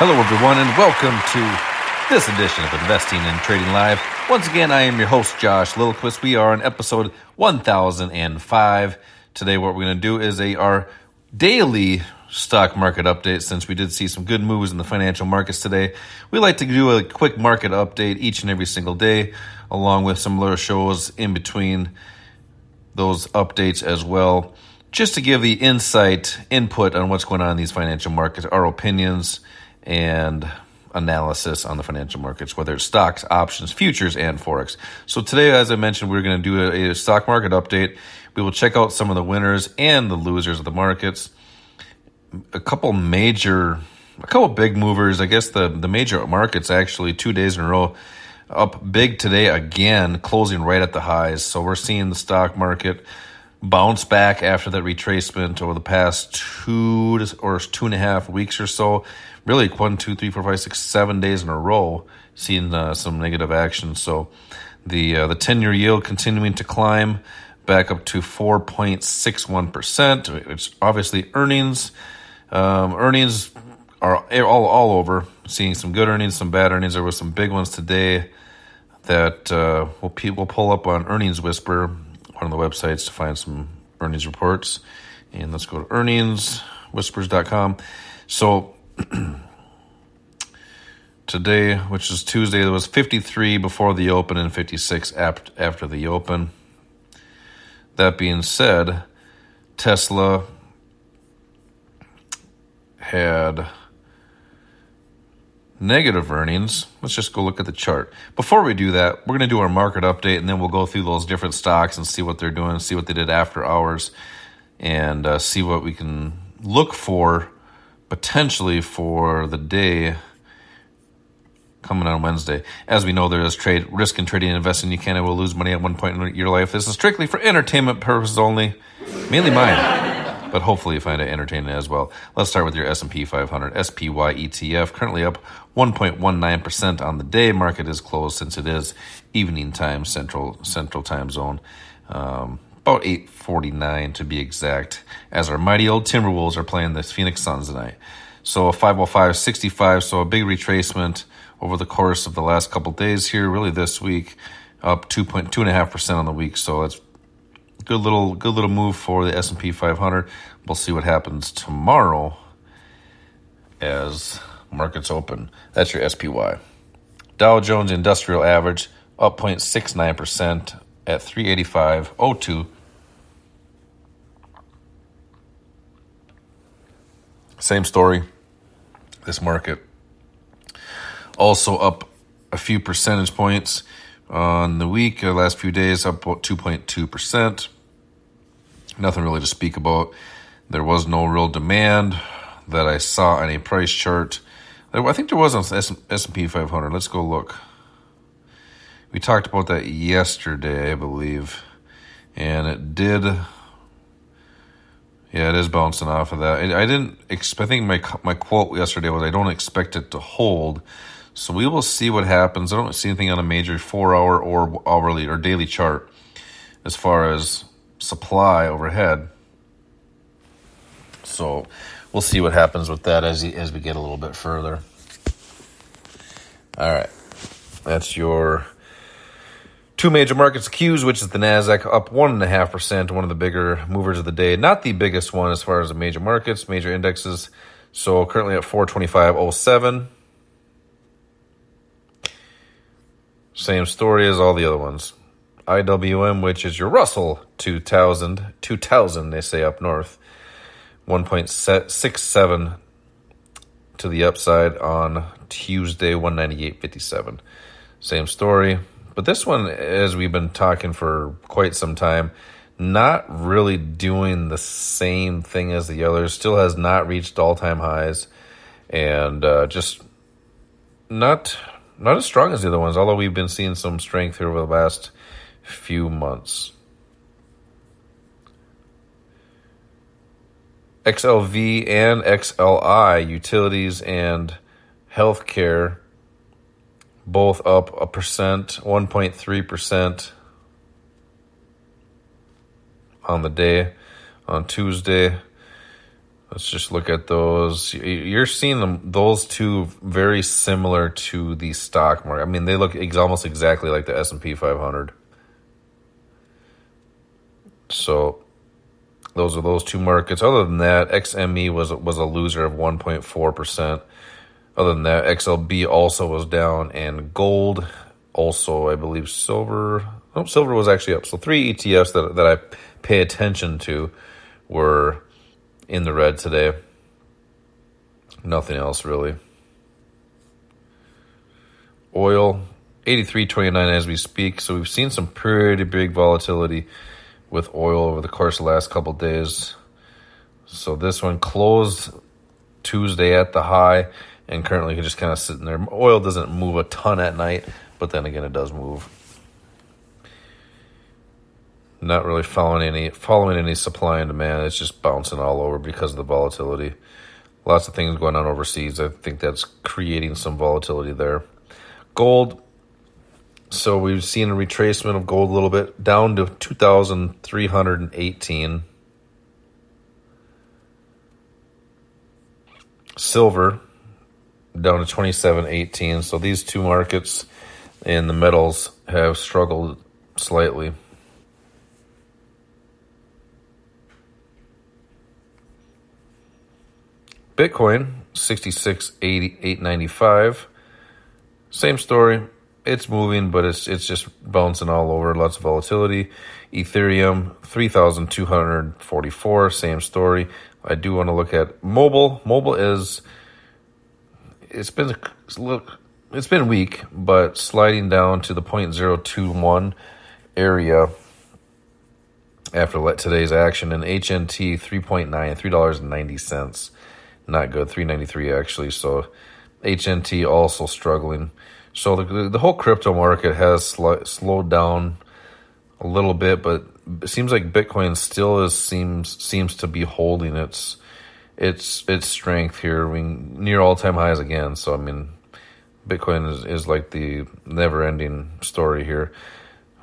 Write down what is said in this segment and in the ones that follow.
Hello, everyone, and welcome to this edition of Investing and Trading Live. Once again, I am your host, Josh Littlequist. We are on episode 1005. Today, what we're going to do is our daily stock market update. Since we did see some good moves in the financial markets today, we like to do a quick market update each and every single day, along with some little shows in between those updates as well, just to give the input on what's going on in these financial markets, our opinions, and analysis on the financial markets, whether it's stocks, options, futures, and Forex. So today, as I mentioned, we're going to do a stock market update. We will check out some of the winners and the losers of the markets. A couple big movers. I guess the major markets actually 2 days in a row up big today again, closing right at the highs. So we're seeing the stock market bounce back after that retracement over the past 2.5 weeks or so. Really, 1, 2, 3, 4, 5, 6, 7 days in a row, seeing some negative action. So the 10-year yield continuing to climb back up to 4.61%. It's obviously earnings. Earnings are all over. Seeing some good earnings, some bad earnings. There were some big ones today that we'll pull up on Earnings Whisper, one of the websites, to find some earnings reports. And let's go to earningswhispers.com. So today, which is Tuesday, there was 53 before the open and 56 after the open. That being said, Tesla had negative earnings. Let's just go look at the chart. Before we do that, we're going to do our market update, and then we'll go through those different stocks and see what they're doing, see what they did after hours, and see what we can look for potentially for the day coming on Wednesday. As we know, there is risk in trading and investing. You can and will lose money at one point in your life. This is strictly for entertainment purposes only, mainly mine, but hopefully you find it entertaining as well. Let's start with your S&P 500 SPY ETF, currently up 1.19% on the day. Market is closed since it is evening time, central time zone. About 8:49 to be exact, as our mighty old Timberwolves are playing the Phoenix Suns tonight. So a 505.65, so a big retracement over the course of the last couple days here, really this week, up 2.5% on the week. So that's good little move for the S&P 500. We'll see what happens tomorrow as markets open. That's your SPY. Dow Jones Industrial Average up 0.69% at 385.02. Same story. This market also up a few percentage points on the week. Last few days up about 2.2%. Nothing really to speak about. There was no real demand that I saw on a price chart. I think there was on S&P 500. Let's go look. We talked about that yesterday, I believe, and it did. Yeah, it is bouncing off of that. I didn't expect. I think my quote yesterday was, "I don't expect it to hold." So we will see what happens. I don't see anything on a major 4-hour or hourly or daily chart as far as supply overhead. So we'll see what happens with that as we get a little bit further. All right, that's your two major markets, Qs, which is the NASDAQ, up 1.5%, one of the bigger movers of the day. Not the biggest one as far as the major markets, major indexes. So currently at 425.07. Same story as all the other ones. IWM, which is your Russell 2000, they say up north, 1.67 to the upside on Tuesday, 198.57. Same story. But this one, as we've been talking for quite some time, not really doing the same thing as the others. Still has not reached all-time highs, and just not as strong as the other ones, although we've been seeing some strength here over the last few months. XLV and XLI, utilities and healthcare, both up 1.3% on the day, on Tuesday. Let's just look at those. You're seeing those two very similar to the stock market. I mean, they look almost exactly like the S&P 500. So those are those two markets. Other than that, XME was a loser of 1.4%. Other than that, XLB also was down, and gold also, I believe silver was actually up. So 3 ETFs that I pay attention to were in the red today. Nothing else really. Oil, 83.29 as we speak. So we've seen some pretty big volatility with oil over the course of the last couple of days. So this one closed Tuesday at the high and currently just kind of sitting there. Oil doesn't move a ton at night, but then again, it does move. Not really following any supply and demand. It's just bouncing all over because of the volatility. Lots of things going on overseas. I think that's creating some volatility there. Gold. So we've seen a retracement of gold a little bit down to 2,318. Silver down to 27.18. So these two markets in the metals have struggled slightly. Bitcoin, 66,895. Same story. It's moving, but it's just bouncing all over. Lots of volatility. Ethereum, 3,244. Same story. I do want to look at mobile. Mobile it's been weak, but sliding down to the 0.021 area after today's action. And HNT, 3.9, $3.90. Not good, 393 actually. So HNT also struggling. So the whole crypto market has slowed down a little bit, but it seems like Bitcoin still seems to be holding its strength here. I mean, near all-time highs again. So I mean, Bitcoin is like the never-ending story here.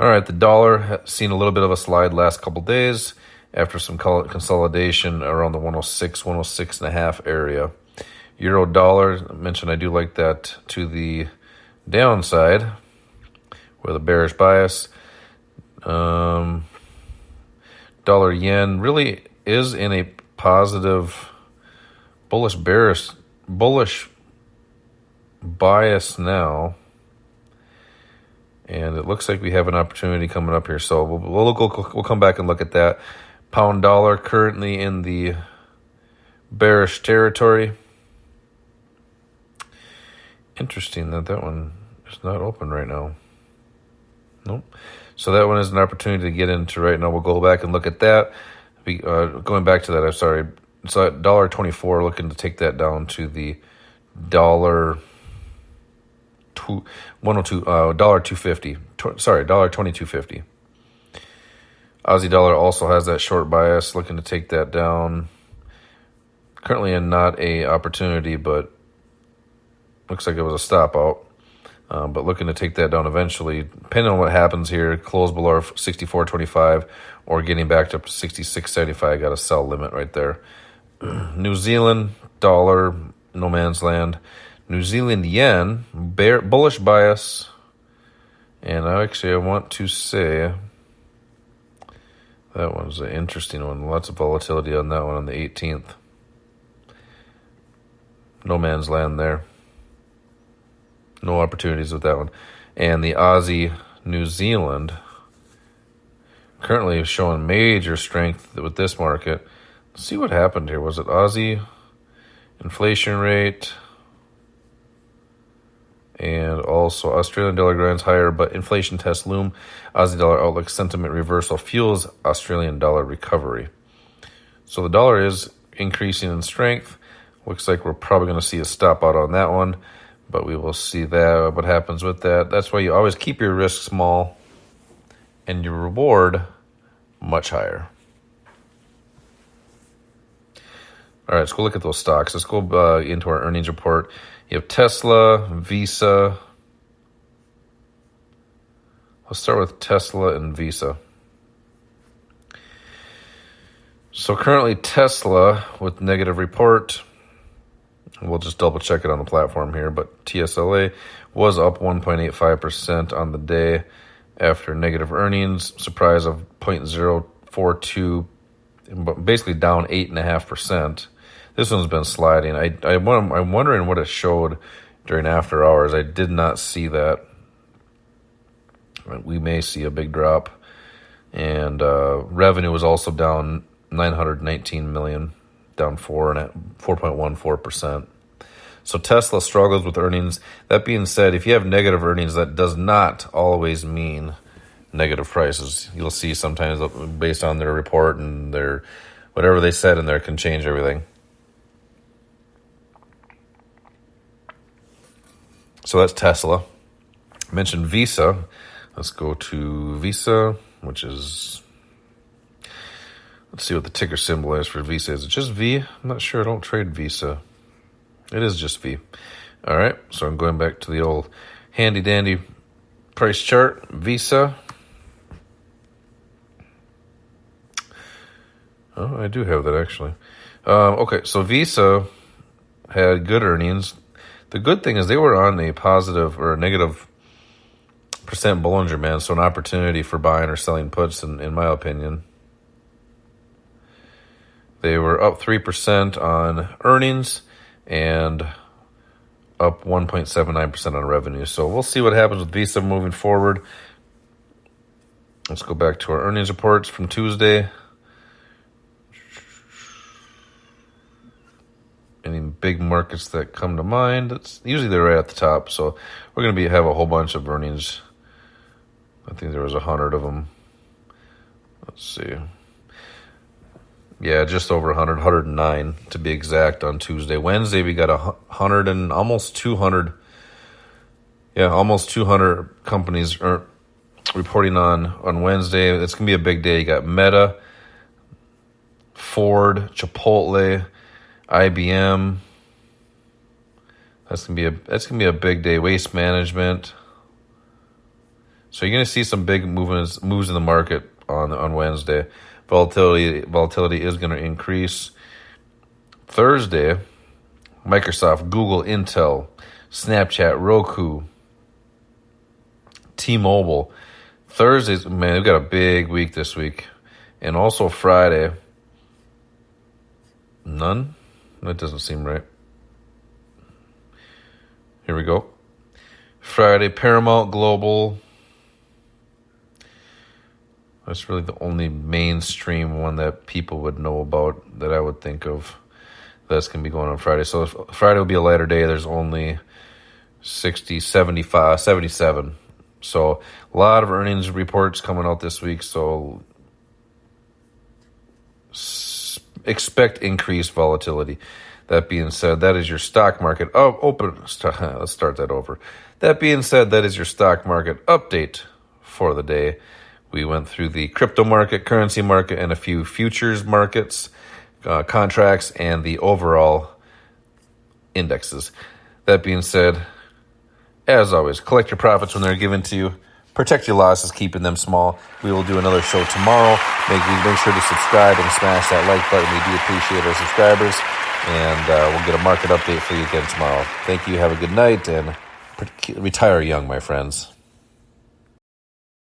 All right, the dollar has seen a little bit of a slide last couple days after some consolidation around the 106, 106 and a half area. Euro dollar, I mentioned I do like that to the downside with a bearish bias. Dollar yen really is in a positive bullish bias now. And it looks like we have an opportunity coming up here. So we'll come back and look at that. Pound dollar currently in the bearish territory. Interesting that one is not open right now. Nope. So that one is an opportunity to get into right now. We'll go back and look at that. Going back to that, I'm sorry. So at $1.24, looking to take that down to the $2.50. Sorry, $22.50. Aussie dollar also has that short bias, looking to take that down. Currently not a opportunity, but looks like it was a stop out. But looking to take that down eventually, depending on what happens here, close below 64.25 or getting back up to 66.75. Got a sell limit right there. New Zealand dollar, no man's land. New Zealand yen, bullish bias. And I want to say that one's an interesting one. Lots of volatility on that one on the 18th. No man's land there. No opportunities with that one. And the Aussie New Zealand currently is showing major strength with this market. Let's see what happened here. Was it Aussie inflation rate? And also Australian dollar grinds higher, but inflation test loom. Aussie dollar outlook sentiment reversal fuels Australian dollar recovery. So the dollar is increasing in strength. Looks like we're probably going to see a stop out on that one, but we will see what happens with that. That's why you always keep your risk small and your reward much higher. All right, let's go look at those stocks. Let's go into our earnings report. You have Tesla, Visa. Let's start with Tesla and Visa. So currently Tesla with negative report. We'll just double check it on the platform here, but TSLA was up 1.85% on the day after negative earnings. Surprise of 0.042, basically down 8.5%. This one's been sliding. I'm wondering what it showed during after hours. I did not see that. We may see a big drop. And revenue was also down $919 million, down 4.14%. So Tesla struggles with earnings. That being said, if you have negative earnings, that does not always mean negative prices. You'll see sometimes based on their report and their whatever they said in there can change everything. So that's Tesla. I mentioned Visa. Let's go to Visa, which is, let's see what the ticker symbol is for Visa. Is it just V? I'm not sure. I don't trade Visa. It is just V. All right. So I'm going back to the old handy dandy price chart. Visa. Oh, I do have that actually. Okay. So Visa had good earnings. The good thing is they were on a positive or a negative percent Bollinger Band, so an opportunity for buying or selling puts, in my opinion. They were up 3% on earnings and up 1.79% on revenue. So we'll see what happens with Visa moving forward. Let's go back to our earnings reports from Tuesday. Any big markets that come to mind? It's usually they're right at the top. So we're going to have a whole bunch of earnings. I think there was 100 of them. Let's see. Yeah, just over 100, 109 to be exact on Tuesday. Wednesday, we got 100 and almost 200. Yeah, almost 200 companies are reporting on Wednesday. It's going to be a big day. You got Meta, Ford, Chipotle, IBM. That's gonna be a big day. Waste Management. So you're gonna see some big moves in the market on Wednesday. Volatility is gonna increase. Thursday, Microsoft, Google, Intel, Snapchat, Roku, T-Mobile. Thursdays, man, we've got a big week this week. And also Friday. None? That doesn't seem right. Here we go. Friday, Paramount Global. That's really the only mainstream one that people would know about that I would think of that's going to be going on Friday. So Friday will be a lighter day. There's only 60, 75, 77. So a lot of earnings reports coming out this week. So expect increased volatility. That being said, that is your stock market. Let's start that over. That being said, that is your stock market update for the day. We went through the crypto market, currency market, and a few futures markets, contracts, and the overall indexes. That being said, as always, collect your profits when they're given to you. Protect your losses, keeping them small. We will do another show tomorrow. Make sure to subscribe and smash that like button. We do appreciate our subscribers. And we'll get a market update for you again tomorrow. Thank you. Have a good night. And retire young, my friends.